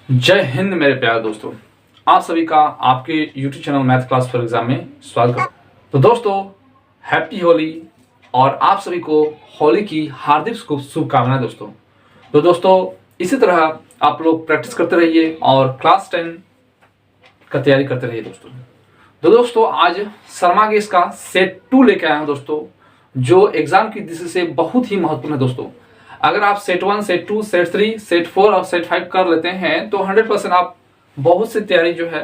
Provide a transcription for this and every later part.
जय हिंद मेरे प्यारे दोस्तों, आप सभी का आपके YouTube channel math class for exam में स्वागत है। तो दोस्तों, हैप्पी होली और आप सभी को होली की हार्दिक शुभकामनाएं दोस्तों। तो दोस्तों, इसी तरह आप लोग प्रैक्टिस करते रहिए और क्लास 10 का तैयारी करते रहिए दोस्तों। तो दोस्तों, आज शर्मा गेस का सेट 2 लेके आया हूं दोस्तों, जो एग्जाम की दृष्टि से बहुत ही महत्वपूर्ण है दोस्तों। अगर आप सेट 1, सेट 2, सेट 3, सेट 4 और सेट 5 कर लेते हैं तो 100% आप बहुत सी तैयारी जो है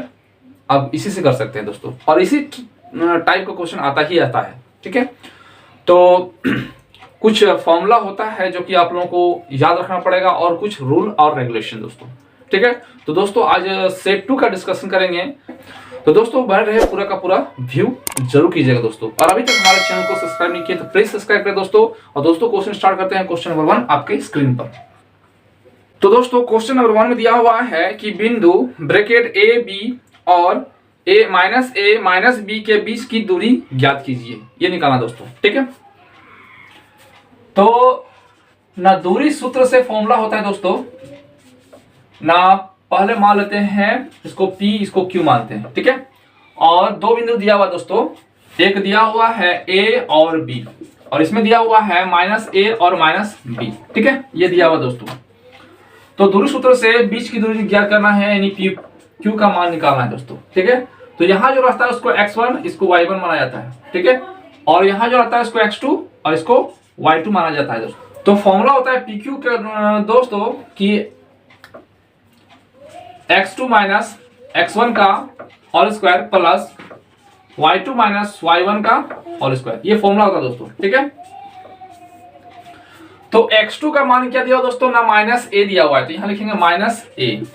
अब इसी से कर सकते हैं दोस्तों, और इसी टाइप का क्वेश्चन आता ही आता है। ठीक है, तो कुछ फॉर्मूला होता है जो कि आप लोगों को याद रखना पड़ेगा और कुछ रूल और रेगुलेशन दोस्तों। ठीक है, तो दोस्तों आज सेट 2 का डिस्कशन करेंगे। तो दोस्तों, बने रहे, पूरा का पूरा व्यू जरूर कीजिएगा दोस्तों। और अभी तक हमारे चैनल को सब्सक्राइब नहीं किया तो प्लीज सब्सक्राइब करें दोस्तों। और दोस्तों, क्वेश्चन स्टार्ट करते हैं। क्वेश्चन नंबर 1 आपके स्क्रीन पर। तो दोस्तों, क्वेश्चन नंबर 1 में दिया हुआ है कि बिंदु ब्रैकेट ए बी और ए माइनस बी के बीच की दूरी ज्ञात कीजिए। ये निकालना दोस्तों। ठीक है, तो ना दूरी सूत्र से फॉर्मूला होता है दोस्तों, ना पहले मान लेते हैं इसको P, इसको Q मानते हैं। ठीक है, और दो बिंदु दिया हुआ दोस्तों, एक दिया हुआ है A और B और इसमें दिया हुआ है -A और -B। ठीक है, ये दिया हुआ दोस्तों। तो दूरी सूत्र से बीच की दूरी ज्ञात करना है, यानी Q का मान निकालना है दोस्तों। ठीक है, तो यहाँ जो रास्ता है उसको x1, इसको y1 माना जाता है। ठीक है, और यहाँ जो आता है इसको x2 और इसको y2 माना जाता है दोस्तों। तो फॉर्मूला होता है PQ का दोस्तों कि x2 माइनस x1 का whole square plus y2 minus y1 का होल स्क्वायर, ये फॉर्मूला होगा दोस्तों। ठीक है, तो x2 का मान क्या दिया हुआ दोस्तों, ना -a दिया हुआ है तो यहां लिखेंगे -a,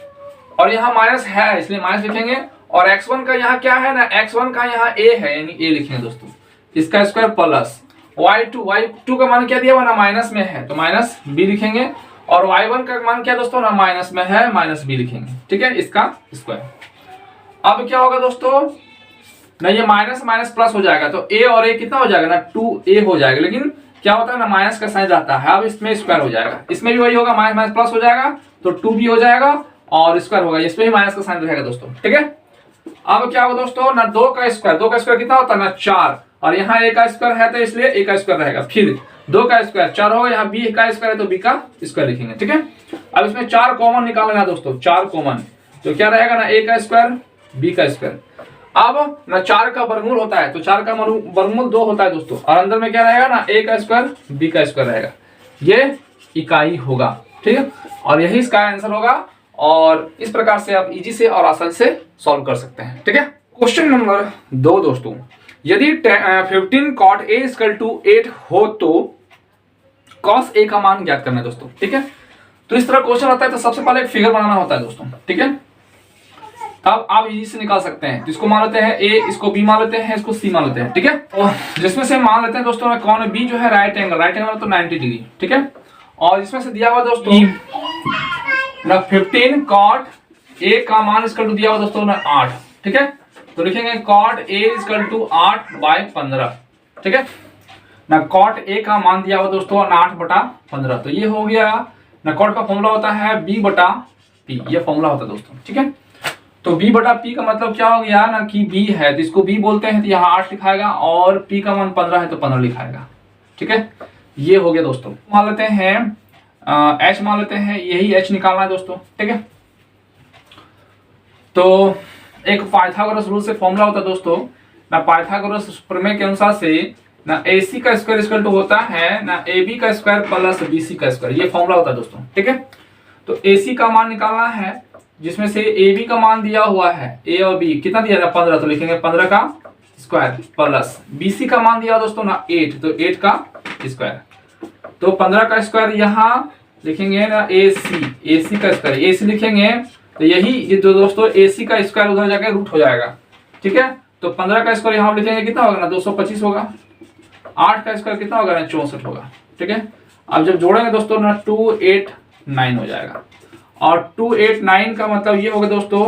और यहां माइनस है इसलिए माइनस लिखेंगे। और x1 का यहां क्या है ना, x1 का यहां a है यानी a लिखेंगे दोस्तों, इसका स्क्वायर प्लस y2 का मान क्या दिया हुआ ना, माइनस में है तो -b लिखेंगे। और y1 का मान क्या दोस्तों, ना माइनस में है -b लिखेंगे। ठीक है, इसका स्क्वायर। अब क्या होगा दोस्तों, ना ये माइनस माइनस प्लस हो जाएगा तो a और a कितना हो जाएगा ना, 2a हो जाएगा। लेकिन क्या होता है ना, माइनस का साइन रहता है, अब इसमें स्क्वायर हो जाएगा, इसमें भी वही होगा, माइनस माइनस प्लस हो जाएगा तो 2b हो जाएगा और स्क्वायर होगा, इसमें भी माइनस का साइन रहेगा दोस्तों। ठीक है, अब क्या होगा दोस्तों ना, 2 का स्क्वायर कितना होता है ना, 4, और यहाँ a का स्क्वायर है तो इसलिए a का स्क्वायर रहेगा। फिर 2 का स्क्वायर 4 होगा, यहाँ b का स्क्वायर है तो b का स्क्वायर लिखेंगे। ठीक है, अब इसमें 4 कॉमन निकालना है दोस्तों, 4 कॉमन तो क्या रहेगा ना, a का स्क्वायर b का स्क्वायर। अब ना 4 का वर्गमूल होता है तो 4 का वर्गमूल 2 होता है दोस्तों, और अंदर में क्या रहेगा ना, a का स्क्वायर b का स्क्वायर रहेगा, ये इकाई होगा। ठीक है, और यही इसका आंसर होगा, और इस प्रकार से आप इजी से और आसान से सॉल्व कर सकते हैं। ठीक है, क्वेश्चन नंबर 2 दोस्तों, यदि 15 cot a = 8 हो तो cos a का मान ज्ञात करना है दोस्तों। ठीक है, तो इस तरह क्वेश्चन आता है तो सबसे पहले एक फिगर बनाना होता है दोस्तों। ठीक है, तब आप इजी से निकाल सकते हैं। तो इसको मान लेते हैं a, इसको b मान लेते हैं, इसको c मान लेते हैं। ठीक है, तो जिसमें से मान लेते हैं दोस्तों कौन b जो है राइट एंगल तो 90 डिग्री। ठीक है, और इसमें से दिया हुआ दोस्तों ना 15 cot a का मान = दिया हुआ दोस्तों ना 8। ठीक है, तो लिखेंगे cot a = 8/15। ठीक है, ना cot a का मान दिया हुआ दोस्तों 8/15, तो ये हो गया ना। cot का फॉर्मूला होता है b/p, ये फॉर्मूला होता है दोस्तों। ठीक है, तो b/p का मतलब क्या हो गया ना कि b है तो इसको b बोलते हैं तो यहाँ 8 लिखाएगा, और p का मान 15 है तो 15 लिखाएगा। ठीक है, ये हो गया दोस्तों। मान लेते हैं h मान लेते हैं, यही h निकालना है दोस्तों। ठीक है, तो एक पाइथागोरस रूल से फॉर्मूला होता है दोस्तों ना, पाइथागोरस प्रमेय के अनुसार से ना AC का स्क्वायर = होता है ना AB का स्क्वायर प्लस BC का स्क्वायर, ये फॉर्मूला होता है दोस्तों। ठीक है, तो AC का मान निकालना है, जिसमें से AB का मान दिया हुआ है, A और B कितना दिया है 15, तो लिखेंगे 15 का स्क्वायर प्लस BC का मान दिया दोस्तों ना 8, तो 8 का स्क्वायर, तो 15 का स्क्वायर यहाँ लिखेंगे ना AC का स्क्वायर, AC लिखेंगे तो यही ये दोस्तों AC का स्क्वायर उधर जाके रूट हो जाएगा। ठीक है, तो 15 का स्क्वायर यहाँ लिखेंगे कितना होगा ना 225 होगा, 8 का स्क्वायर कितना होगा ना 64 होगा। ठीक है, अब जब जोड़ेंगे दोस्तों ना 289 हो जाएगा, और 289 का मतलब ये होगा दोस्तों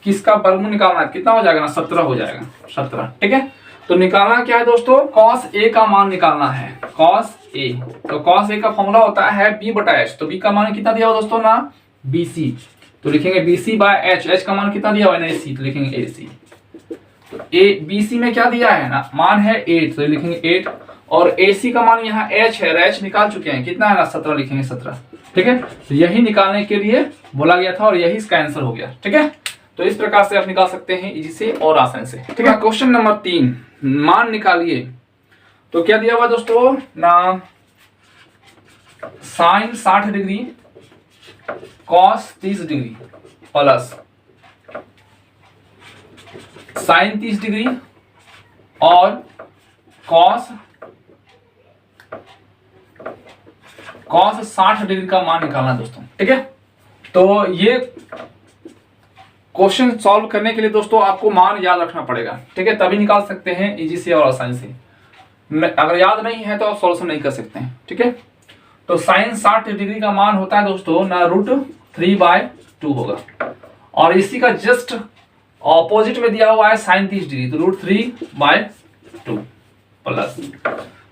किसका वर्गमूल निकालना है, कितना हो जाएगा ना 17 हो जाएगा, 17। ठीक है, तो निकालना क्या है दोस्तों, cos a का मान निकालना है, cos a। तो cos a का फॉर्मूला होता है b/h, तो b का मान कितना दिया हुआ दोस्तों ना BC, तो लिखेंगे BC बाय एच, एच का मान कितना दिया हुआ है ना AC, तो लिखेंगे AC। तो BC में क्या दिया है ना, मान है 8, तो लिखेंगे 8, और AC का मान यहाँ H है, H निकाल चुके हैं, कितना है ना 17, लिखेंगे 17। ठीक है, तो यही निकालने के लिए बोला गया था और यही इसका आंसर हो गया। ठीक है, तो इस प्रकार से आप निकाल सकते हैं इजी से और आसान से। ठीक है, क्वेश्चन नंबर 3, मान निकालिए। तो क्या दिया हुआ दोस्तों ना, sine 60 degree cos 30 degree plus sine 30 degree और कॉस 60 डिग्री का मान निकालना है दोस्तों। ठीक है, तो ये क्वेश्चन सॉल्व करने के लिए दोस्तों आपको मान याद रखना पड़ेगा। ठीक है, तभी निकाल सकते हैं इजी से और आसानी से। अगर याद नहीं है तो आप सॉल्यूशन नहीं कर सकते हैं। ठीक है, तो साइन 60 डिग्री का मान होता है दोस्तों ना √3/2 होगा, और इसी का जस्ट ऑपोजिट में दिया हुआ है साइन 30 डिग्री, तो √3/2 प्लस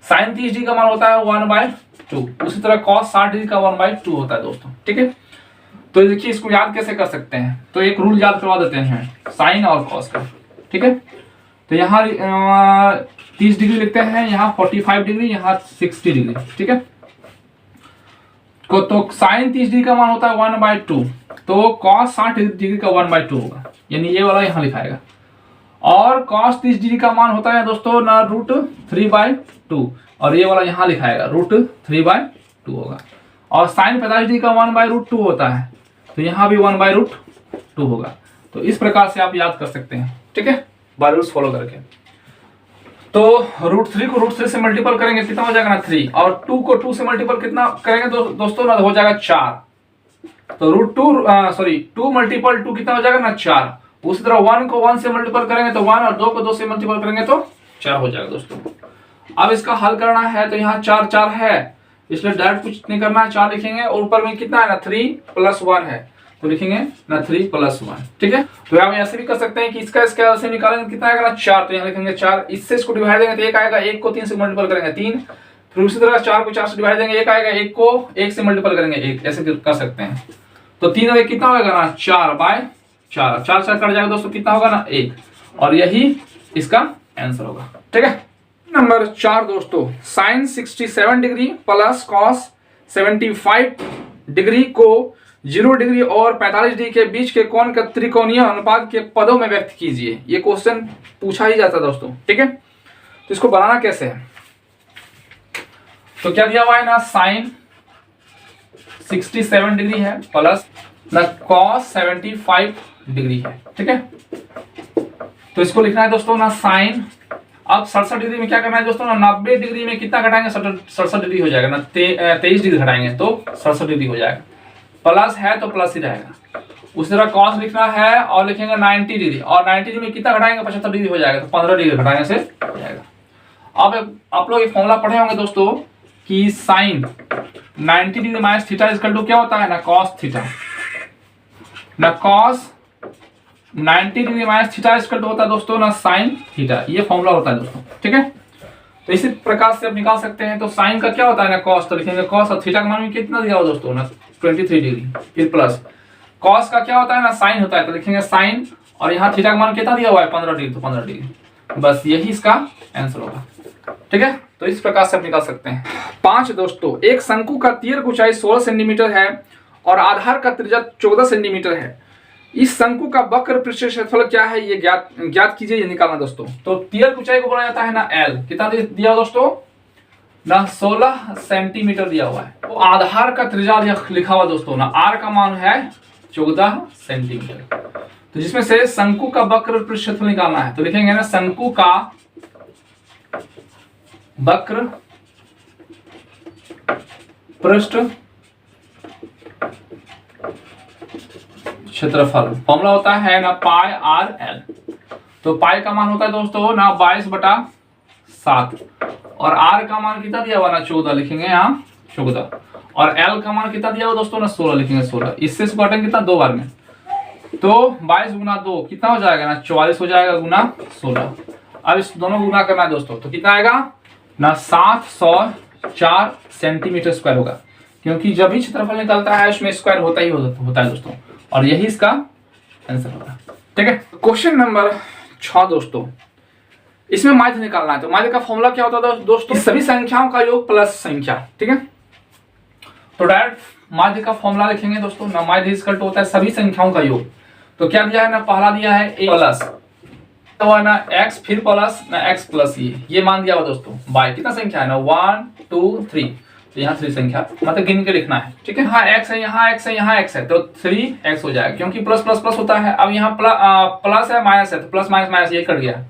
साइन 30 डिग्री का मान होता है 1/2, उसी तरह कॉस 60 डिग्री का 1/2 होता है दोस्तों। ठीक है, तो देखिए इसको याद कैसे कर सकते हैं, तो एक रूल याद करवा देते हैं साइन और कॉस का। ठीक है, तो यहाँ 30 डिग्री लिखते हैं, यहाँ 45 डिग्री, यहाँ 60 डिग्री। ठीक है, तो साइन 30 डिग्री का मान होता है 1/2, तो कॉस 60 डिग्री का 1/2 होगा, यानी ये वाला यहाँ लिखाएगा। और कॉस 30 डिग्री का मान होता है दोस्तों ना √3/2, और ये वाला यहाँ लिखाएगा √3/2 होगा। और साइन 45 डिग्री का 1/√2 होता है, तो यहाँ भी 1/√2 होगा। तो इस प्रकार से आप याद कर सकते हैं। ठीक है, बाय रूल्स फॉलो करके। तो √3 को √3 से मल्टीपल करेंगे, कितना हो जाएगा ना 3, और 2 को 2 से मल्टीपल कितना करेंगे दोस्तों ना, हो जाएगा 4। तो √2 मल्टीपल 2 कितना हो जाएगा ना 4। उसी तरह 1 को 1 से मल्टीपल करेंगे तो 1, और 2 को 2 से मल्टीपल करेंगे तो 4 हो जाएगा दोस्तों। अब इसका हल करना है, तो यहाँ 4 4 है, इसलिए डायरेक्ट कुछ नहीं करना है, 4 लिखेंगे, और ऊपर में कितना है ना 3 + 1 है, तो लिखेंगे ना 3 + 1। ठीक है, तो आप ऐसे भी कर सकते हैं कि इसका ऐसे निकालेंगे, कितना आएगा ना 4, तो यहाँ लिखेंगे 4, इससे इसको डिवाइड देंगे तो 1 आएगा, 1 को 3 से मल्टीपल करेंगे 3, फिर उसी तरह 4 को 4 से डिवाइड देंगे 1 आएगा, 1 को 1 से मल्टीपल करेंगे 1, ऐसे कर सकते हैं। तो 3 और 1 कितना होगा ना 4/4, 4 4 कट जाएगा दोस्तों, कितना होगा ना 1, और यही इसका आंसर होगा। ठीक है, नंबर 4 दोस्तों, sine 67 degree plus cos 75 degree को 0 डिग्री और 45 डिग्री के बीच के कोण का त्रिकोणीय अनुपात के पदों में व्यक्त कीजिए। ये क्वेश्चन पूछा ही जाता है दोस्तों। ठीक है, तो इसको बनाना कैसे है, तो क्या दिया हुआ है ना, साइन 67 डिग्री है प्लस ना कॉस 75 डिग्री है। ठीक है, तो इसको लिखना है दोस्तों ना साइन, अब 67 डिग्री में क्या करना है दोस्तों ना 90 डिग्री में कितना घटाएंगे, 67 डिग्री हो जाएगा ना, 23 डिग्री घटाएंगे तो 67 डिग्री हो जाएगा, प्लस है तो प्लस ही रहेगा। उसी तरह कॉस लिखना है और लिखेंगे 90 डिग्री, और 90 डिग्री में कितना घटाएंगे 75 डिग्री हो जाएगा, तो 15 डिग्री घटाने से हो जाएगा। अब आप लोग एक फॉर्मूला पढ़े होंगे दोस्तों कि sine 90 degree minus theta equal to क्या होता है ना कॉस थीटा, ना cos 90 degree minus theta equal to होता है दोस्तों ना साइन थीटा, ये फॉर्मूला होता है दोस्तों। ठीक है, तो इसी प्रकार से आप निकाल सकते हैं। तो साइन का क्या होता है ना कॉस, तो लिखेंगे कॉस, और थीटा का मान भी कितना दिया हो दोस्तों ना 23 डिग्री, फिर प्लस कॉस का क्या होता है ना साइन होता है, तो लिखेंगे साइन, और यहाँ थीटा का मान कितना दिया हुआ है 15 डिग्री, तो 15 डिग्री, बस यही इसका आंसर होगा। ठीक है, तो इस प्रकार से आप निकाल सकते हैं। 5 दोस्तों, एक शंकु का तीर ऊंचाई 16 सेंटीमीटर है और आधार का त्रिज्या 14 सेंटीमीटर है। इस शंकु का वक्र पृष्ठ क्षेत्रफल क्या है, ये ज्ञात कीजिए, ये निकालना दोस्तों। तो तीर ऊंचाई को बोला जाता है ना एल, कितना दिया दोस्तों ना 16 सेंटीमीटर दिया हुआ है। तो आधार का त्रिज्या लिखा हुआ दोस्तों ना, आर का मान है 14 सेंटीमीटर। तो जिसमें से शंकु का वक्र पृष्ठ क्षेत्रफल निकालना है, तो लिखेंगे ना शंकु का वक्र पृष्ठ क्षेत्रफल, फॉर्मूला होता है ना पाई आर एल। तो पाई का मान होता है दोस्तों ना 22/7, और आर का मान कितना दिया हुआ ना 14, लिखेंगे यहाँ 14, और एल का मान कितना दिया हुआ दोस्तों ना 16, लिखेंगे 16। इससे घटाएंगे कितना 2 बार में, तो 22 गुना 2 कितना हो जाएगा ना 44 हो जाएगा, गुना 16। अब इस दोनों को गुना करना है दोस्तों, तो कितना आएगा ना 704 सेंटीमीटर स्क्वायर होगा, क्योंकि जब भी क्षेत्रफल निकलता है उसमें स्क्वायर होता है दोस्तों। और यही इसका आंसर होगा। ठीक है, क्वेश्चन नंबर 6 दोस्तों, इसमें माध्य निकालना है। तो माध्य का फॉर्मूला क्या होता है दोस्तों? सभी संख्याओं का योग प्लस संख्या। ठीक है, तो डायरेक्ट माध्य का फॉर्मूला लिखेंगे दोस्तों ना। माध्य इक्वल टू होता है सभी संख्याओं का योग। तो क्या दिया है ना, पहला दिया है a प्लस तो है ना x, फिर प्लस ना x प्लस ये मान दिया हुआ दोस्तों बाय कितना संख्या है ना 1 2 3। तो यहाँ 3 संख्या मतलब गिन के लिखना है। ठीक है, हाँ x है, यहाँ x है, यहाँ x है, तो 3x हो जाएगा क्योंकि प्लस प्लस प्लस होता है। अब यहाँ प्लस है माइनस है, तो प्लस माइनस माइनस ये कट गया।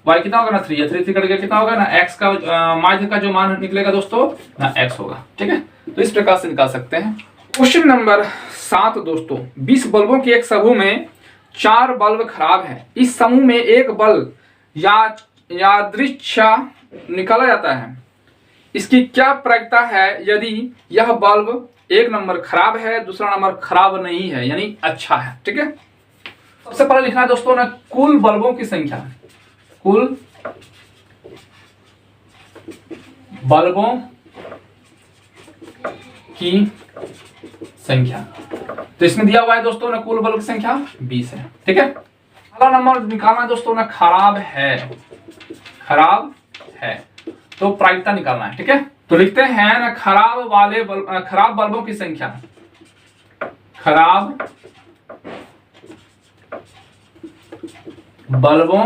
y कितना होगा ना 3 है, 3 कट गया, कितना होगा ना x का माध्य का जो मान निकलेगा दोस्तों ना x होगा। ठीक है, तो इस प्रकार से निकाल सकते हैं। क्वेश्चन नंबर 7 दोस्तों, 20 बल्बों के एक समूह में 4 बल्ब खराब है। इस समूह में एक बल्ब यादृच्छा निकाला जाता है। इसकी क्या प्रायिकता है यदि यह बल्ब एक नंबर खराब है, दूसरा नंबर खराब नहीं है, यानी अच्छा है। ठीक है, सबसे पहले लिखना है दोस्तों ना कुल बल्बों की संख्या, कुल बल्बों की संख्या। तो इसमें दिया हुआ है दोस्तों ना कुल बल्ब की संख्या 20 है। ठीक है, अगला नंबर निकालना है दोस्तों ना खराब है, खराब है तो प्रायिकता निकालना है। ठीक है, तो लिखते हैं ना खराब बल्बों की संख्या, खराब बल्बों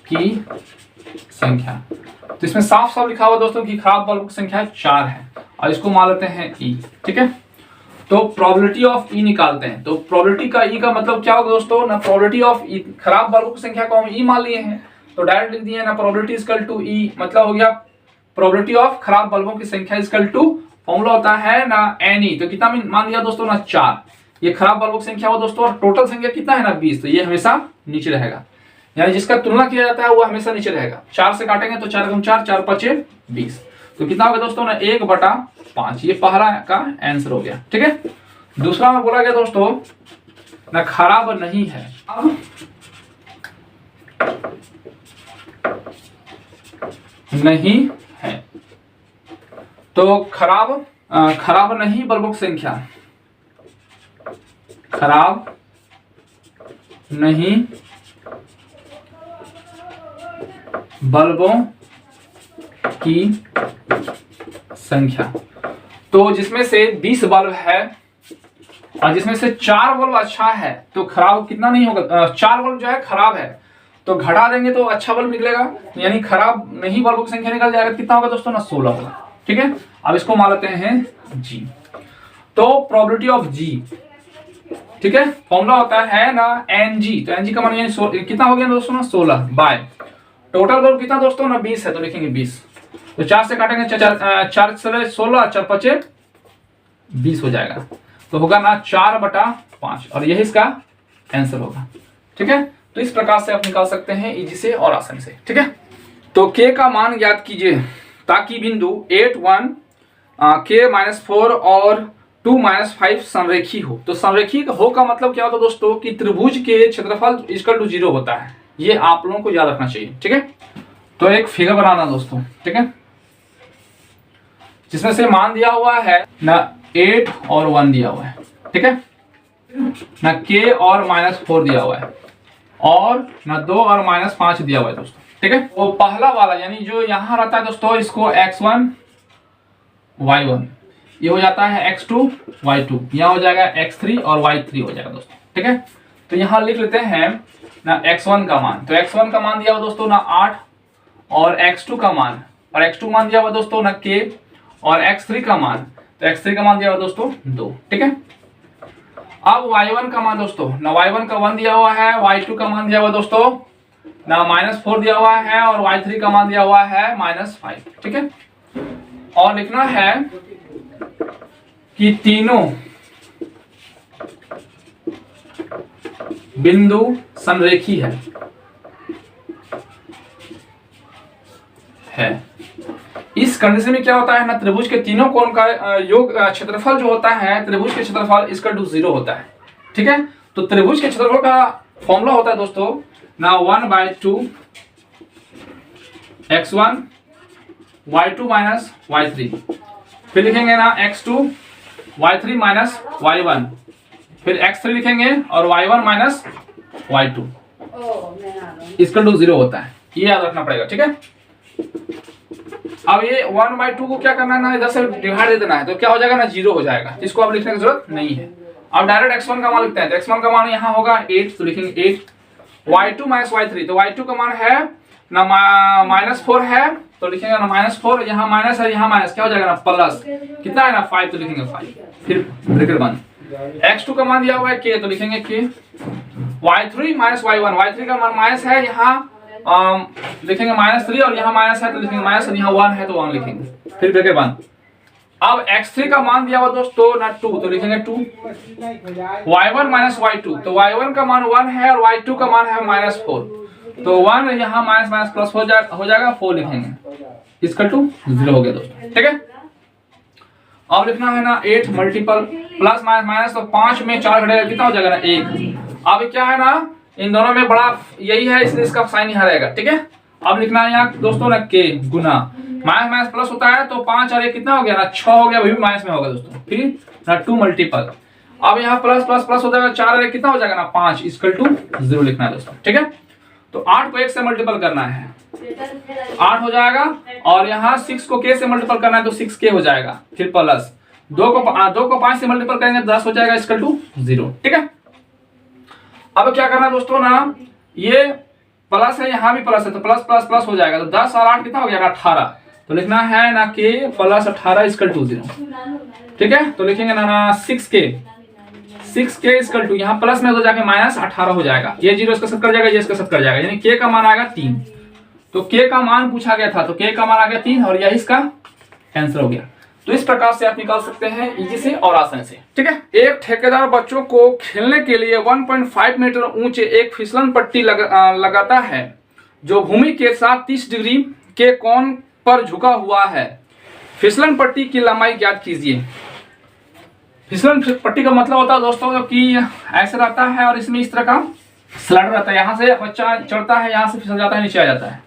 की संख्या। तो इसमें साफ साफ लिखा हुआ दोस्तों कि खराब बल्ब की संख्या 4 है और इसको मान लेते हैं E। ठीक है, तो प्रोबेबिलिटी ऑफ E निकालते हैं। तो प्रोबेबिलिटी का E का मतलब क्या होगा दोस्तों ना, प्रोबेबिलिटी ऑफ E खराब बल्ब की संख्या को हम E मान लिए हैं तो डायरेक्ट लिख दिए ना प्रोबेबिलिटी इक्वल टू E, मतलब हो गया प्रोबेबिलिटी ऑफ खराब बल्बों की संख्या इक्वल टू फॉर्मूला होता है ना NE। तो कितना मान दिया दोस्तों ना 4। ये खराब बल्बों की संख्या हो दोस्तों और टोटल संख्या कितना है ना 20, तो ये हमेशा नीचे रहेगा, यानी जिसका तुलना किया जाता है वो हमेशा नीचे रहेगा। 4 से काटेंगे तो 4 गुना 4, 4 5 20। तो कितना होगा दोस्तों ना 1/5। ये पहला का आंसर हो गया। ठीक है, दूसरा में बोला गया दोस्तों ना खराब नहीं है। अब नहीं है तो खराब नहीं बल्बों की संख्या, खराब नहीं बल्बों की संख्या। तो जिसमें से 20 बल्ब है और जिसमें से 4 बल्ब अच्छा है तो खराब कितना नहीं होगा, 4 बल्ब जो है खराब है तो घटा देंगे तो अच्छा बल्ब निकलेगा, यानी खराब नहीं बल्बों की संख्या निकल जाएगा। कितना होगा दोस्तों ना 16 होगा। ठीक है, अब इसको मान लेते हैं G। तो प्रोबेबिलिटी ऑफ G, ठीक है, फॉर्मूला होता है ना NG। तो NG का मान यानी कितना हो गया दोस्तों ना 16 बाय टोटल बल्ब कितना दोस्तों ना 20 है तो लिखेंगे 20। तो 4 से काटेंगे 4 से 16, 4 5 20 हो जाएगा, तो होगा ना 4/5 और यही इसका आंसर होगा। ठीक है, तो इस प्रकार से आप निकाल सकते हैं इजी से और आसानी से। ठीक है, तो K का मान ज्ञात कीजिए ताकि बिंदु 8 1 K-4 और 2-5 संरेखी हो। तो संरेखी हो का मतलब क्या होता है दोस्तों कि त्रिभुज के क्षेत्रफल इक्वल टू 0 होता है। ये आप लोगों को याद रखना चाहिए। ठीक है, तो एक फिगर बनाना दोस्तों। ठीक है, जिसमें से मान दिया हुआ है ना 8 और 1 दिया हुआ है। ठीक है ना, K और -4 दिया हुआ है और ना 2 और -5 दिया हुआ है दोस्तों। ठीक है, वो पहला वाला यानी जो यहाँ रहता है दोस्तों इसको x1 y1, ये हो जाता है x2 y2, यहाँ हो जाएगा x3 और y3 हो जाएगा दोस्तों। ठीक है, तो यहाँ लिख लेते हैं ना x1 का मान। तो x1 का मान दिया हुआ दोस्तों ना 8 और x2 का मान, और x2 मान दिया हुआ दोस्तों ना K और x3 का मान, तो x3 का मान दिया हुआ दोस्तों 2। ठीक है, अब y1 का मान दोस्तों ना y1 का 1 दिया हुआ है, y2 का मान दिया हुआ दोस्तों ना -4 दिया हुआ है और y3 का मान दिया हुआ है -5। ठीक है, और लिखना है कि तीनों बिंदु संरेखी है। इस कंडीशन में क्या होता है ना त्रिभुज के तीनों कोण का योग क्षेत्रफल जो होता है त्रिभुज के क्षेत्रफल इक्वल टू 0 होता है। ठीक है, तो त्रिभुज के क्षेत्रफल का फॉर्मूला होता है दोस्तों ना 1/2 x1 y2 y3, फिर लिखेंगे ना x2 y3 y1 फिर x3 लिखेंगे और y1 minus y2 equal to 0 होता है, ये याद रखना पड़ेगा, ठीक है। अब ये 1/2 को क्या करना है ना, इधर से डिवाइड दे देना है, तो क्या हो जाएगा ना 0 हो जाएगा, इसको अब लिखने की जरूरत नहीं है। अब डायरेक्ट x1 का मान लिखते हैं, तो x1 का मान यहाँ होगा 8, तो लिखेंगे 8, y2 माइनस y3, तो y2 का मान है ना -4 है, तो लिखेंगे ना -4, यहाँ माइनस है यहाँ माइनस, क्या हो जाएगा ना प्लस, कितना है ना 5, तो लिखेंगे 5, फिर ब्रैकेट बंद। x2 का मान दिया हुआ है k, तो लिखेंगे k, y3 minus y1, y3 का मान माइनस है, यहाँ लिखेंगे -3 और यहाँ माइनस है, तो लिखेंगे माइनस, और यहाँ 1 है तो 1 लिखेंगे, फिर ब्रैकेट बंद। अब x3 का मान दिया हुआ दोस्तों ना 2, तो लिखेंगे 2, y1 माइनस y2, तो y1 का मान 1 है और y2 का मान है -4, तो 1 यहाँ माइनस माइनस प्लस हो जाएगा 4 लिखेंगे, इसका 2 0 हो गया दोस्तों, ठीक है। अब लिखना है ना 8 मल्टीपल प्लस माइनस माइनस, तो 5 में 4 घटेगा कितना हो जाएगा ना 1। अब क्या है ना इन दोनों में बड़ा यही है, इसलिए इसका साइन यहाँ रहेगा, ठीक है। अब लिखना है यहाँ दोस्तों ना k गुना माइनस माइनस प्लस होता है, तो 5 और 1 कितना हो गया ना 6 हो गया, वही भी माइनस में होगा दोस्तों, फिर ना 2 मल्टीपल, अब यहाँ प्लस प्लस प्लस हो जाएगा, 4 और 1 कितना हो जाएगा ना 5 इक्वल टू 0 लिखना है दोस्तों, ठीक है। तो 8 को 1 से मल्टीपल करना है, 8 हो जाएगा, और यहाँ 6 को k से मल्टीपल करना है, तो 6k हो जाएगा, फिर प्लस 2 को 5 से मल्टीपल करेंगे 10 हो जाएगा इक्वल टू 0, ठीक है। अब क्या करना है दोस्तों ना, ये प्लस है यहाँ भी प्लस है, तो प्लस प्लस प्लस हो जाएगा, तो 10 और 8 कितना हो गया 18, तो लिखना है ना k प्लस 18 इक्वल टू 0, ठीक है। तो लिखेंगे ना 6k इक्वल टू, यहाँ प्लस में तो जाके माइनस 18 हो जाएगा, ये 0 इसका साथ कर जाएगा, ये इसका साथ कर जाएगा, यानी k का मान आएगा 3, तो k का मान पूछा गया था, तो k का मान आ गया 3 और यही इसका आंसर हो गया। तो इस प्रकार से आप निकाल सकते हैं इजी से और आसानी से, ठीक है। एक ठेकेदार बच्चों को खेलने के लिए 1.5 मीटर ऊंचे एक फिसलन पट्टी लगाता है, जो भूमि के साथ 30 डिग्री के कोण पर झुका हुआ है। फिसलन पट्टी की लंबाई ज्ञात कीजिए। फिसलन पट्टी का मतलब होता है दोस्तों कि ऐसा रहता है और इसमें इस तरह का स्लाइडर रहता है, यहाँ से बच्चा चढ़ता है, यहाँ से फिसल जाता है, नीचे आ जाता है,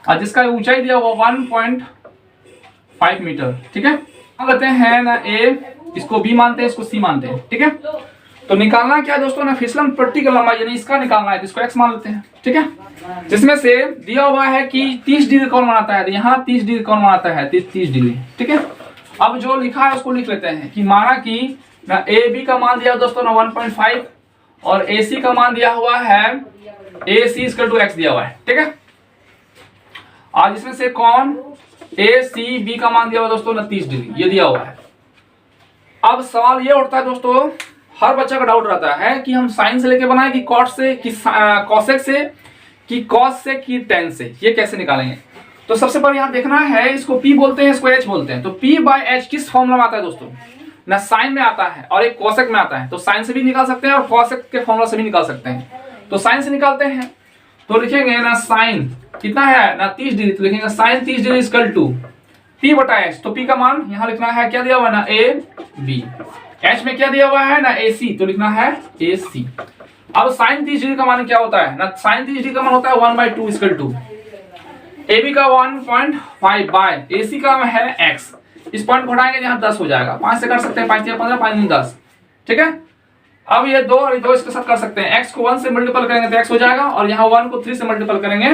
और जिसका ऊंचाई दिया हुआ 1.5 मीटर, ठीक है। लेते हैं ना ए, इसको बी मानते हैं, इसको सी मानते हैं, ठीक है। तो निकालना क्या है दोस्तों ना फिसलन पट्टी का लंबाई, यानी इसका निकालना है, तो इसको x मान लेते हैं, ठीक है। जिसमें से दिया हुआ है कि 30 डिग्री कौन बनाता है, तो यहाँ 30 डिग्री कौन बनाता है, 30 डिग्री, ठीक है। अब जो लिखा है उसको लिख लेते हैं कि माना कि ना ए बी का मान दिया दोस्तों ना 1.5 और ए सी का मान दिया हुआ है ए सी इक्वल टू x दिया हुआ है, ठीक है। आज इसमें से कौन ए सी बी का मान दिया हुआ दोस्तों ना 30 डिग्री, ये दिया हुआ है। अब सवाल ये उठता है दोस्तों, हर बच्चा का डाउट रहता है कि हम साइन से लेके बनाए कि कॉट से कि कॉसेक से कि कॉस से कि टेन से, ये कैसे निकालेंगे। तो सबसे पहले यहाँ देखना है, इसको p बोलते हैं, इसको h बोलते हैं। तो p/h किस फॉर्मूला में आता है दोस्तों ना, साइन में आता है और एक कॉसेक में आता है। तो साइन से भी निकाल सकते हैं और कॉसेक के फॉर्मूला से भी निकाल सकते हैं। तो साइन से निकालते हैं, तो लिखेंगे ना साइन कितना है ना 30 डिग्री, तो लिखेंगे sign 30 degree equal to p/h। तो p का मान यहाँ लिखना है, क्या दिया हुआ है ना a b, h में क्या दिया हुआ है ना ac, तो लिखना है ac। अब साइन 30 डिग्री का मान क्या होता है ना, साइन 30 डिग्री का मान होता है 1/2 इक्वल टू ab का 1.5 बाय ac का है x। इस पॉइंट को हटाएंगे, यहाँ 10 हो जाएगा, 5 से कर सकते हैं, 5 या 15, 5 नहीं 10, ठीक है। अब ये 2 और 2 इसके साथ कर सकते हैं, x को 1 से मल्टीपल करेंगे तो x हो जाएगा, और यहाँ 1 को 3 से मल्टीपल करेंगे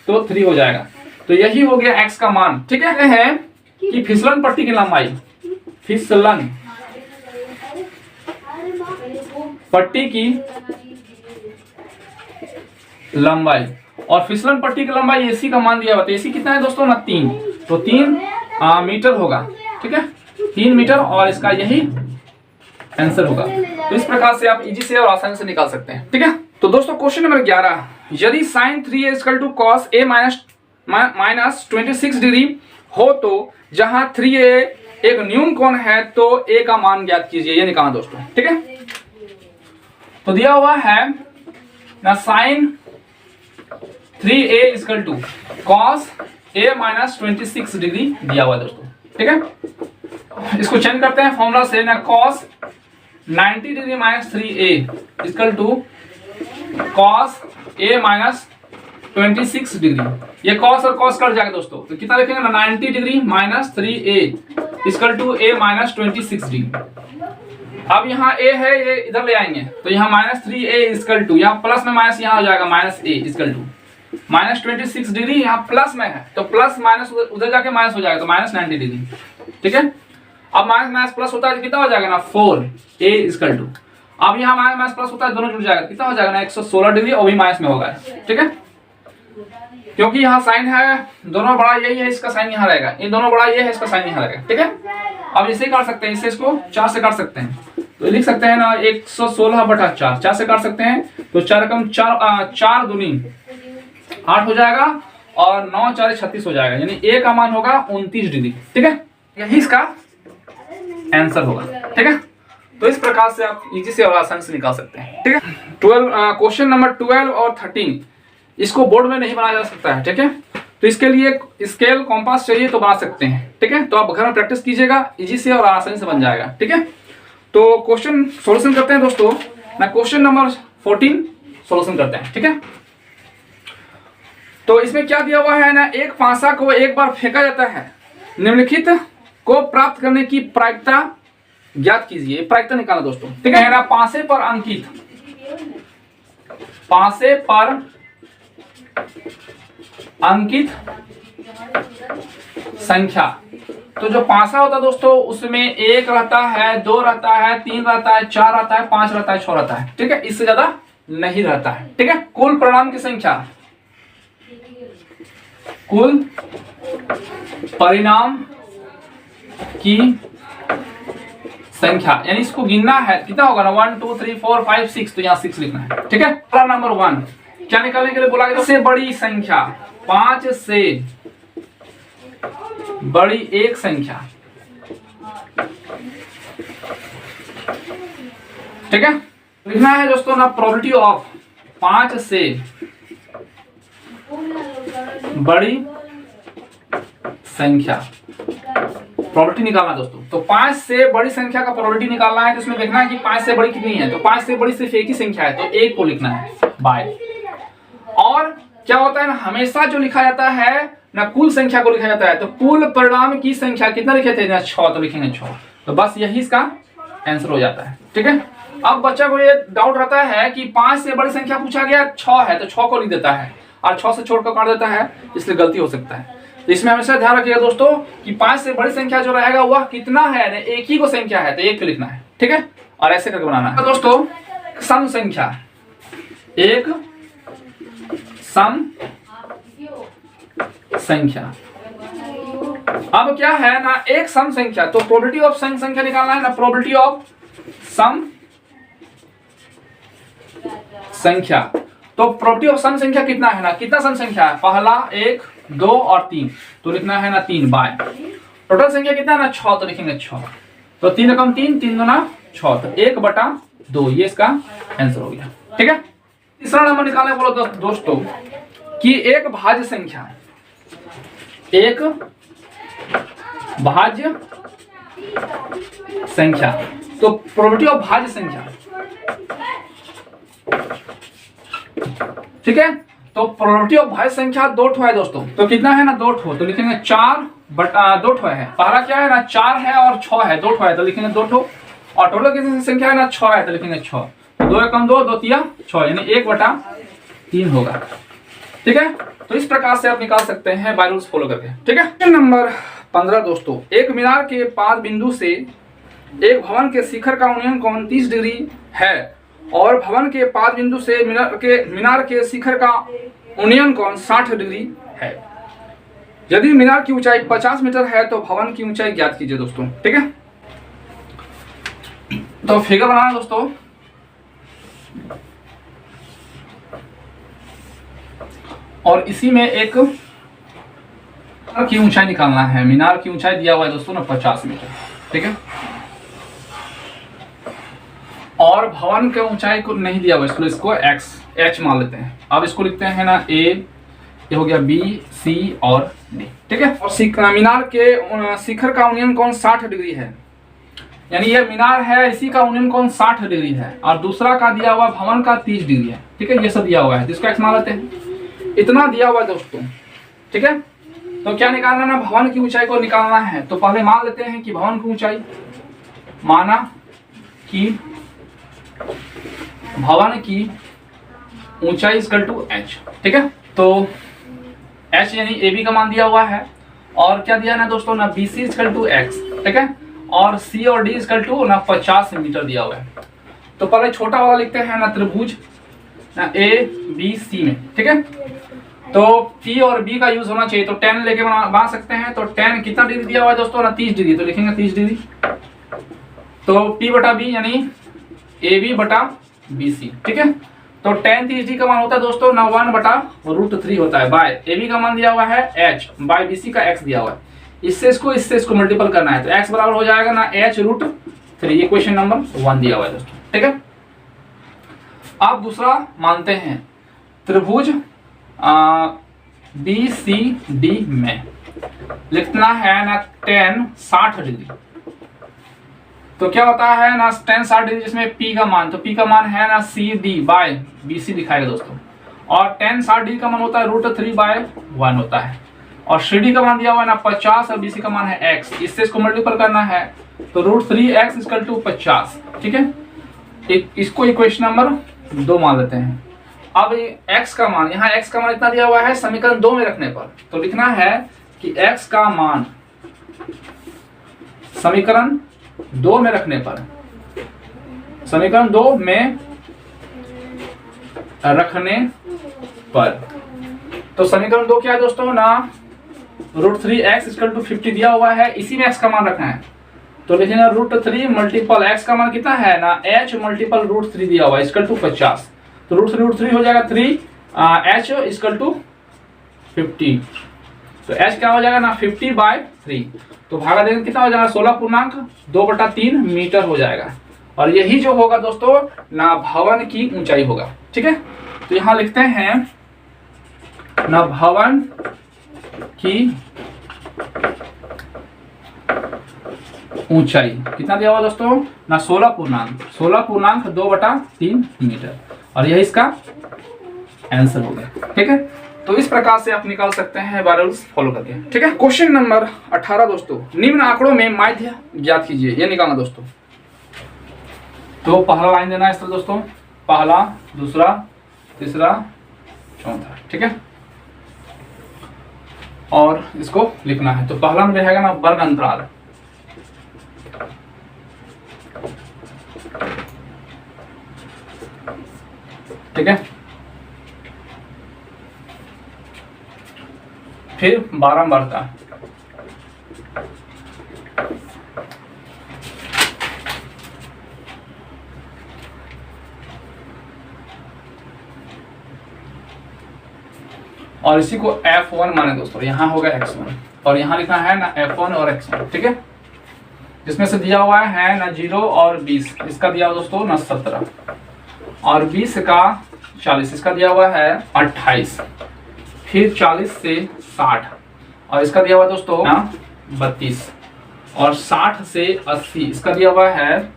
तो 3 हो जाएगा। तो यही हो गया x का मान, ठीक है कि फिसलन पट्टी की लंबाई, फिसलन पट्टी की लंबाई, और फिसलन पट्टी की लंबाई AC का मान दिया हुआ, तो AC कितना है दोस्तों ना 3, तो 3 मीटर होगा, ठीक है, 3 मीटर, और इसका यही आंसर होगा। तो इस प्रकार से आप इजी से और आसानी से निकाल सकते हैं, ठीक है। तो दोस्तों क्वेश्चन नंबर 11, यदि sine 3a equal to cos a minus 26 degree हो, तो जहां 3a एक न्यून कोण है तो a का मान ज्ञात कीजिए, ये निकालना दोस्तों, ठीक है। तो दिया हुआ है ना sine 3a equal to cos a minus 26 degree दिया हुआ है दोस्तों, ठीक है। इसको चेंज करते हैं फॉर्मूला से ना, cos 90 degree minus 3a equal to cos a minus 26 degree. ये कॉस और कॉस कट जाएगा दोस्तों, तो कितना लिखेंगे ना 90 degree minus 3a equal to a minus 26 degree. अब यहाँ a है, ये इधर ले आएंगे तो यहाँ -3a = यहाँ प्लस में माइनस यहाँ हो जाएगा -a = -26 डिग्री, यहाँ प्लस में है तो प्लस माइनस उधर जाके माइनस हो जाएगा तो -90 डिग्री। ठीक है, अब माइनस माइनस प्लस होता है तो कितना हो जाएगा ना 4a = अब यहाँ माइनस माइनस प्लस होता है दोनों जुड़ जाएगा, कितना हो जाएगा ना 116 डिग्री, और भी माइनस में होगा। ठीक है, क्योंकि यहाँ साइन है, दोनों बड़ा यही है, इसका साइन यहाँ रहेगा, इन दोनों बड़ा ये है, इसका साइन यहाँ रहेगा। ठीक है, अब इसे काट सकते हैं, इससे इसको 4 से काट सकते हैं तो लिख सकते हैं ना 116/4, 4 से काट सकते हैं तो 4 × 4 दूनी 8 हो जाएगा और 9 × 4 = 36 हो जाएगा, यानी a का मान होगा 29 डिग्री। ठीक है, यही इसका आंसर होगा। ठीक है, तो इस प्रकार से आप इजी से और आसान से निकाल सकते हैं। ठीक है, क्वेश्चन नंबर 12 और 13 इसको बोर्ड में नहीं बनाया जा सकता है। ठीक है, तो इसके लिए स्केल कॉम्पास चाहिए तो बना सकते हैं। ठीक है, तो आप घर में प्रैक्टिस कीजिएगा, इजी से और आसानी से बन जाएगा। ठीक है, तो क्वेश्चन सॉल्यूशन करते हैं दोस्तों ना, क्वेश्चन नंबर 14 सॉल्यूशन करते हैं। ठीक है, तो इसमें क्या दिया हुआ है ना, एक पासा को एक बार फेंका जाता है, निम्नलिखित को प्राप्त करने की प्रायिकता ज्ञात कीजिए। प्रायिकता निकालना दोस्तों। ठीक है ना, पासे पर अंकित संख्या, तो जो पासा होता है दोस्तों उसमें 1 रहता है, 2 रहता है, 3 रहता है, 4 रहता है, 5 रहता है, 6 रहता है। ठीक है, इससे ज्यादा नहीं रहता है। ठीक है, कुल परिणाम की संख्या, कुल परिणाम की संख्या, यानी इसको गिनना है, कितना होगा ना 1 2 3 4 5 6, तो यहाँ 6 लिखना है। ठीक है, नंबर 1 क्या निकालने के लिए बोला गया, सबसे बड़ी संख्या, 5 से बड़ी एक संख्या। ठीक है, लिखना है दोस्तों ना प्रोबेबिलिटी ऑफ 5 से बड़ी संख्या, प्रोबेबिलिटी निकालना दोस्तों। तो 5 से बड़ी संख्या का प्रोबेबिलिटी निकालना है, तो इसमें देखना है कि 5 से बड़ी कितनी है, तो 5 से बड़ी सिर्फ एक ही संख्या है तो 1 को लिखना है बाय। और क्या होता है ना, हमेशा जो लिखा जाता है ना कुल संख्या को लिखा जाता है, तो कुल परिणाम की संख्या कितना लिखे थे ना 6, तो लिखेंगे 6, तो बस यही इसका आंसर हो जाता है। ठीक है, अब बच्चा को ये डाउट रहता है कि 5 से बड़ी संख्या पूछा गया 6 है तो 6 को लिख देता है और 6 से छोड़कर काट देता है, इसलिए गलती हो सकता है। तो इसमें हमेशा ध्यान रखिएगा दोस्तों कि 5 से बड़ी संख्या जो रहेगा वह कितना है ना, एक ही को संख्या है तो 1 को लिखना है। ठीक है, और ऐसे करके बनाना है दोस्तों। सम संख्या, एक सम संख्या, अब क्या है ना एक सम संख्या, तो प्रोबेबिलिटी ऑफ सम संख्या निकालना है ना, प्रोबेबिलिटी ऑफ सम संख्या। तो प्रोबेबिलिटी ऑफ सम संख्या कितना है ना, कितना सम संख्या है, पहला 1 2 और 3, तो लिखना है ना 3 बाय। टोटल संख्या कितना है ना 6, तो लिखेंगे 6, तो 3 × 3 3 × 6, तो 1/2, ये इसका आंसर हो गया। ठीक है, तीसरा नंबर निकालने बोलो दोस्तों कि एक भाज्य संख्या, एक भाज्य संख्या, तो प्रोबेबिलिटी ऑफ भाज्य संख्या। ठीक है, तो प्रोबेबिलिटी ऑफ भाज्य संख्या 2 ठो है दोस्तों, तो कितना है ना 2 ठो, तो लिखेंगे 4/2 ठो है, पहला क्या है ना 4 है और 6 है, 2 ठो है तो लिखेंगे 2 ठो, और टोटल कितनी संख्या है ना 6 है तो लिखेंगे 6, 2 × 2 2 × 6, यानी 1/3 होगा। ठीक है, तो इस प्रकार से आप निकाल सकते हैं बाय रूल्स फॉलो करके। ठीक है, नंबर 15 दोस्तों, एक मीनार के पाद बिंदु से एक भवन के शिखर का उन्नयन कोण 30 डिग्री है और भवन के पाद बिंदु से मीनार के शिखर का उन्नयन कोण 60 डिग्री है। यदि मीनार की ऊंचाई 50 मीटर है तो भवन की ऊंचाई ज्ञात कीजिए दोस्तों। ठीक है, तो फिगर बनाना दोस्तों, और इसी में एक की ऊंचाई निकालना है। मीनार की ऊंचाई दिया हुआ है दोस्तों ना 50 मीटर। ठीक है, और भवन के ऊंचाई को नहीं दिया हुआ, इसको h मान लेते हैं। अब इसको लिखते हैं ना a, ये हो गया b, c और d। ठीक है, और मीनार के शिखर का उन्नयन कोण 60 डिग्री है, यानी ये मीनार है इसी का उन्नयन कोण 60 डिग्री है, और दूसरा का दिया हुआ भवन का 30 डिग्री है। ठीक है, ये सब दिया हुआ है, जिसको x मान लेते हैं, इतना दिया हुआ है दोस्तों। ठीक है, तो क्या निकालना ना, भवन की ऊंचाई को निकालना है, तो पहले मान लेते हैं कि भवन की ऊंचाई, माना की भवन की ऊंचाई इक्वल टू h। ठीक है, तो h यानी AB का मान दिया हुआ है, और क्या दिया ना दोस्तों ना BC इक्वल टू x। ठीक है, और C और D इक्वल टू ना 50 मीटर दिया हुआ है। तो पहले छोटा वाला लिखते हैं ना त्रिभुज ना ABC में। ठीक है, तो P और B का यूज होना चाहिए, तो 10 लेके बना सकते हैं। तो 10 कितना डिग्री दिया हुआ है दोस्तों ना 30 डिग्री, तो लिखेंगे 30 डिग्री। तो P बटा B यानी AB बटा BC। ठीक है, तो tan 30 डिग्री का मान होता है दोस्तों ना 1 बटा √3 होता है, बाय AB का मान दिया हुआ है h, बाय BC का x दिया हुआ है। इससे इसको मल्टीपल करना है, तो x बराबर हो जाएगा ना h√3। ये क्वेश्चन नंबर 1 दिया हुआ है दोस्तों। ठीक है, अब दूसरा मानते हैं त्रिभुज BCD में लिखना है ना tan 60 डिग्री। तो क्या होता है ना tan 60 डिग्री जिसमें P का मान, तो P का मान है ना CD बाय BC दिखाएगा दोस्तों, और tan 60 डिग्री का मान होता है √3/1 होता है, और CD का मान दिया हुआ है ना 50 और BC का मान है x। इससे इसको मल्टीपल करना है, तो √3x इक्वल टू 50। ठीक है, इसको इक्वेशन नंबर 2 मान लेते हैं। अब x का मान, यहाँ x का मान इतना दिया हुआ है समीकरण 2 में रखने पर, तो लिखना है कि x का मान समीकरण 2 में रखने पर, समीकरण 2 में रखने पर, तो समीकरण 2 क्या है दोस्तों ना √3x इक्वल टू 50 दिया हुआ है, इसी में x का मान रखना है। तो लिखेंगे √3 मल्टीपल x का मान कितना है ना h मल्टीपल √3 दिया हुआ है इक्वल टू 50। तो √3 हो जाएगा 3, h इक्वल टू 50। तो h क्या हो जाएगा ना 50/3, तो भागा देंगे कितना हो जाएगा 16.2/3 मीटर हो जाएगा। और यही जो होगा दोस्तों ना भवन की ऊंचाई होगा। ठीक है, तो यहाँ लिखते हैं ना भवन की ऊंचाई कितना दिया हुआ दोस्तों ना 16.2/3 मीटर, और यही इसका आंसर हो गया। ठीक है, तो इस प्रकार से आप निकाल सकते हैं रूल्स फॉलो करके। ठीक है, क्वेश्चन नंबर 18 दोस्तों, निम्न आंकड़ों में माध्य ज्ञात कीजिए, ये निकालना दोस्तों। तो पहला लाइन देना है इस तरह दोस्तों, पहला, दूसरा, तीसरा, चौथा। ठीक है, और इसको लिखना है। तो पहला में रहेगा ना वर्ग अंतराल, ठीक है, फिर बारंबारता, और इसी को F1 माने दोस्तों। यहाँ होगा x1 और यहाँ लिखा है ना F1 और x1। ठीक है, जिसमें से दिया हुआ है ना 0 और 20, इसका दिया हुआ दोस्तों ना 17, और 20 का 40, इसका दिया हुआ है 28, फिर 40 से 60, और इसका दिया हुआ दोस्तों ना 32, और 60 से 80, इसका दिया हुआ है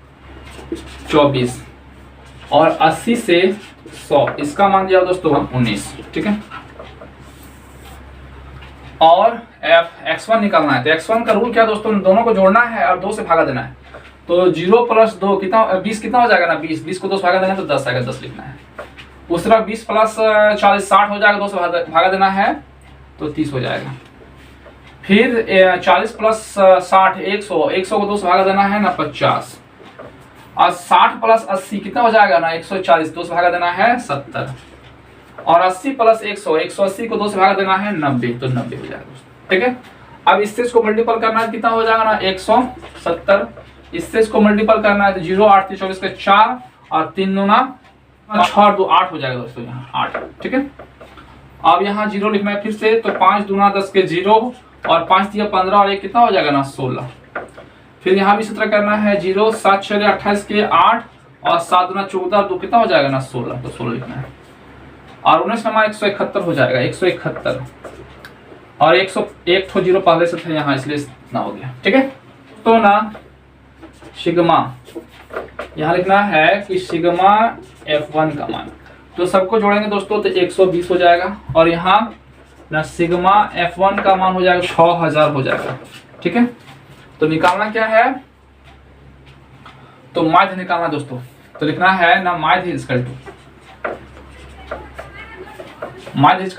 24, और 80 से 100, इसका मान दिया हुआ दोस्तों 19। ठीक है, और x1 निकालना है। तो x1 का रूल क्या दोस्तों, दोनों को जोड़ना है और 2 से भागा देना है। तो 0 + 2 कितना 20 कितना हो जाएगा ना 20 को 2 से भागा देना है तो 10 आएगा, 10 लिखना है। दूसरा 20 + 40 60 हो जाएगा, 2 से भागा देना है तो 30 हो जाएगा। फिर 40 + 60 100 को 2 से भागा देना है ना 50, और 60 + 80 कितना हो जाएगा ना 140, 2 से भागा देना है 70, और 80 + 180 को 2 से भागा देना है 90, तो 90 हो जाएगा दोस्तों। ठीक है, अब इससे इसको मल्टीपल करना है, कितना हो जाएगा ना 170, इससे इसको मल्टीपल करना है तो 0 8 24 के 4 और 3 2 6 और 2 8 हो जाएगा दोस्तों, यहाँ 8। ठीक है, अब यहाँ 0 लिखना है फिर से, तो 5 2 10 के 0, और 5 3 15, और 1 कितना हो जाएगा ना 16। फिर यहाँ भी इसी तरह करना है 0 7 6 28 के 8, और 7 2 14, 2 कितना हो जाएगा ना 16, तो 16 लिखना है। और 19 नमा 171 हो जाएगा, 171, और 101 ठो 0 पहले से था यहाँ, इसलिए इतना हो गया। ठीक है, तो ना सिग्मा यहाँ लिखना है कि सिग्मा F1 का मान, तो सबको जोड़ेंगे दोस्तों तो 120 हो जाएगा, और यहाँ ना सिग्मा F1 का मान हो जाएगा 6000 हो जाएगा। ठीक है, तो निकालना क्या है, तो माध्य निकालना दोस्तों, तो लिखना है ना माध्य equal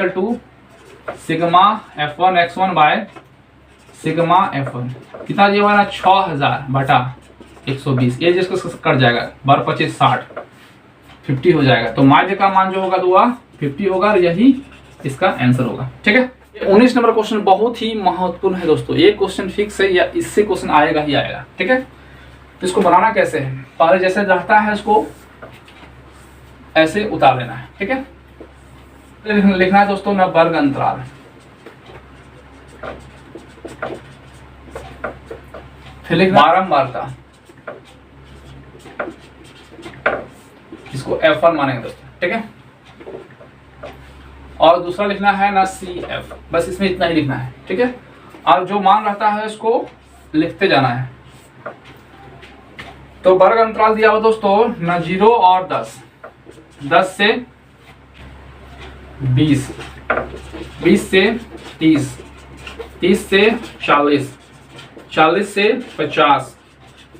to sigma F1 x1 by sigma F1 कितना दिया हुआ ना 6000 बटा 120, ये जिसको कट जाएगा 12 25 60 50 हो जाएगा। तो माध्य का मान जो होगा तो वह 50 होगा और यही इसका आंसर होगा। ठीक है, 19 नंबर क्वेश्चन बहुत ही महत्वपूर्ण है दोस्तों। ये क्वेश्चन फिक्स है या इससे क्वेश्चन आएगा ही आएगा। ठीक है, तो इसको बनाना कैसे है, पहले जैसे रहता है इसको ऐसे उतार लेना है। ठीक है, लिखना है दोस्तों ना वर्ग अंतराल, फिर लिखना बारंबारता, इसको F1 मानेंगे दोस्तों। ठीक है, और दूसरा लिखना है ना CF, बस इसमें इतना ही लिखना है। ठीक है, और जो मान रहता है उसको लिखते जाना है। तो वर्ग अंतराल दिया हुआ दोस्तों ना 0 और 10, 10 से 20, 20 से 30, 30 से 40, 40 से 50,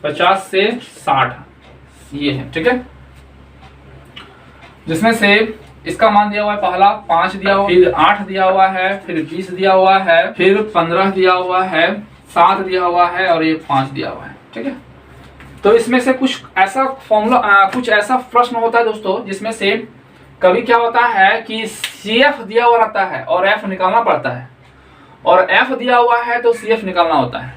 50 से 60, ये है। ठीक है, जिसमें से इसका मान दिया हुआ है पहला 5 दिया हुआ, फिर 8 दिया हुआ है, फिर 20 दिया हुआ है, फिर 15 दिया हुआ है, 7 दिया हुआ है और ये 5 दिया हुआ है। ठीक है, तो इसमें से कुछ ऐसा फॉर्मूला कुछ ऐसा प्रश्न होता है दोस्तों जिसमें से कभी क्या होता है कि CF दिया हुआ रहता है और F निकालना पड़ता है, और F दिया हुआ है तो CF निकालना होता है।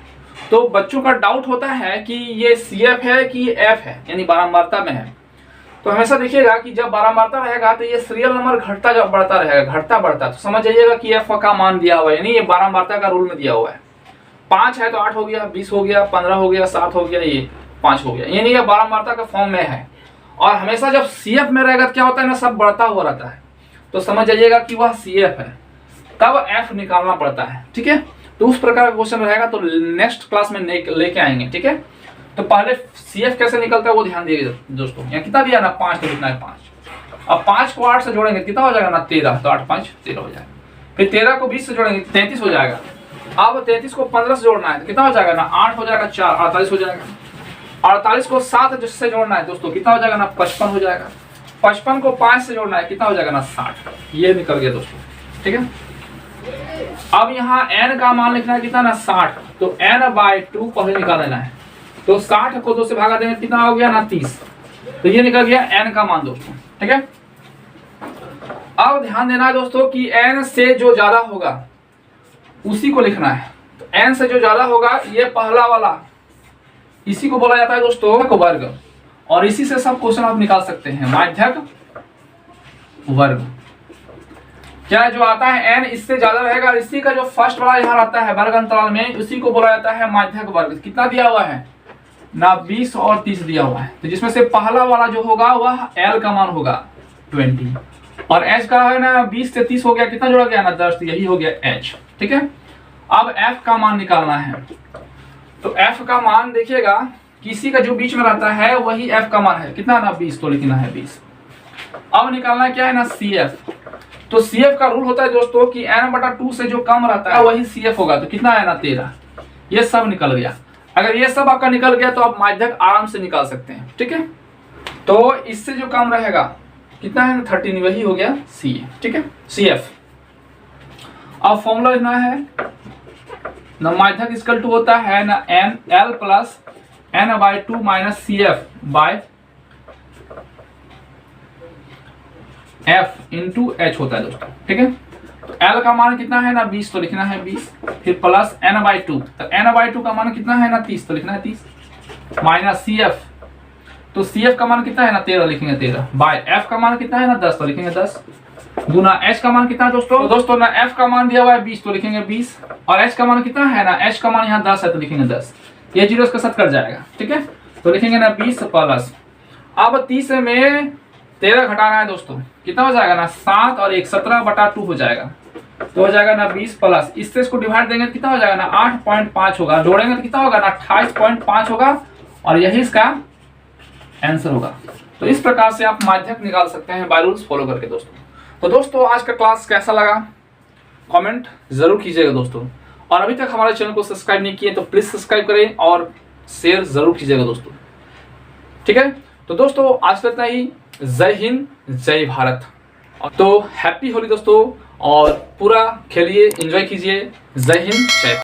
तो बच्चों का डाउट होता है कि ये CF है कि F है, यानी बारंबारता में है। तो हमेशा देखिएगा कि जब बारंबारता रहेगा तो ये सीरियल नंबर घटता बढ़ता रहेगा, घटता बढ़ता, तो समझ जाइएगा कि F का मान दिया हुआ है, यानी ये बारंबारता का रूल में दिया हुआ है। 5 है तो 8 हो गया, 20 हो गया, 15 हो गया, 7 हो गया, ये 5 हो गया, यानी ये बारंबारता का फॉर्म में है। और हमेशा जब CF में रहेगा तो क्या होता है ना, सब बढ़ता हुआ रहता है, तो समझ जाइएगा कि वह CF है, तब F निकालना पड़ता है। ठीक है, तो उस प्रकार का क्वेश्चन रहेगा, तो नेक्स्ट क्लास में लेके आएंगे। ठीक है, तो पहले CF कैसे निकलता है वो ध्यान दिएगा दोस्तों। यहाँ कितना दिया ना 5, तो कितना है 5। अब 5 को 8 से जोड़ेंगे कितना हो जाएगा ना 13, तो 8 5 13 हो जाएगा। फिर 13 को 20 से जोड़ेंगे 33 हो जाएगा। अब 33 को 15 से जोड़ना है तो कितना हो जाएगा ना 8 हो जाएगा, 4 48 हो जाएगा। 48 को 7 से जोड़ना है दोस्तों, कितना हो जाएगा ना 55 हो जाएगा। 55 को 5 से जोड़ना है, कितना हो जाएगा ना 60। ये निकल गया दोस्तों। ठीक है, अब यहाँ n का मान लिखना है कितना ना 60, तो n/2 पहले निकाल लेना है। तो 60 को 2 से भागा देंगे, कितना हो गया ना 30, तो ये निकल गया n का मान दोस्तों। ठीक है, अब ध्यान देना है दोस्तों कि n से जो ज्यादा होगा उसी को लिखना है। तो n से जो ज्यादा होगा ये पहला वाला, इसी को बोला जाता है दोस्तों को वर्ग, और इसी से सब क्वेश्चन आप निकाल सकते हैं। माध्यक वर्ग क्या जो आता है n इससे ज्यादा रहेगा, इसी का जो फर्स्ट वाला यहाँ रहता है वर्ग अंतराल में, उसी को बोला जाता है माध्यक वर्ग। कितना दिया हुआ है ना 20 और 30 दिया हुआ है, तो जिसमें से पहला वाला जो होगा वह L का मान होगा 20, और H का है ना 20 से 30 हो गया, कितना जोड़ा गया ना 10, तो यही हो गया H। ठीक है, अब F का मान निकालना है। तो F का मान देखिएगा किसी का जो बीच में रहता है वही F का मान है, कितना ना 20, तो लिखना है 20। अब निकालना क्या है ना CF। तो CF का रूल होता है दोस्तों कि n/2 से जो कम रहता है वही CF होगा, तो कितना है ना 13। ये सब निकल गया। अगर ये सब आपका निकल गया तो आप माध्यक आराम से निकाल सकते हैं। ठीक है, तो इससे जो कम रहेगा कितना है ना 13, वही हो गया C। ठीक है, CF। अब फॉर्मूला लिखना है ना, माध्यक इक्वल टू होता है ना L plus n/2 minus CF by F into H होता है दोस्तों। ठीक है, तो L का मान कितना है ना 20, तो लिखना है 20, फिर प्लस n/2, तो n/2 का मान कितना है ना 30, तो लिखना है 30, माइनस CF, तो CF का मान कितना है ना 13, लिखेंगे 13, बाय F का मान कितना है ना 10, तो लिखेंगे 10, गुना H का मान कितना है दोस्तों, तो दोस्तों ना F का मान दिया हुआ है 20, तो लिखेंगे 20, और H का मान कितना है ना, H का मान यहाँ 10 है, तो लिखेंगे 10। ये जीरो इसके साथ कट जाएगा। ठीक है, तो लिखेंगे ना 20 प्लस, अब 30 में 13 घटाना है दोस्तों, कितना हो जाएगा ना 7 और 1 17/2 हो जाएगा, तो हो जाएगा ना 20 प्लस, इससे इसको डिवाइड देंगे तो कितना हो जाएगा ना 8.5 होगा, जोड़ेंगे तो कितना होगा ना 28.5 होगा, और यही इसका आंसर होगा। तो इस प्रकार से आप माध्यक निकाल सकते हैं बाय रूल्स फॉलो करके दोस्तों। तो दोस्तों आज का क्लास कैसा लगा कमेंट जरूर कीजिएगा दोस्तों, और अभी तक हमारे चैनल को सब्सक्राइब नहीं किए तो प्लीज सब्सक्राइब करें और शेयर जरूर कीजिएगा दोस्तों। ठीक है, तो दोस्तों आज तक इतना ही। जय हिंद, जय भारत। तो हैप्पी होली दोस्तों, और पूरा खेलिए, एंजॉय कीजिए। जय हिंद, जय भारत।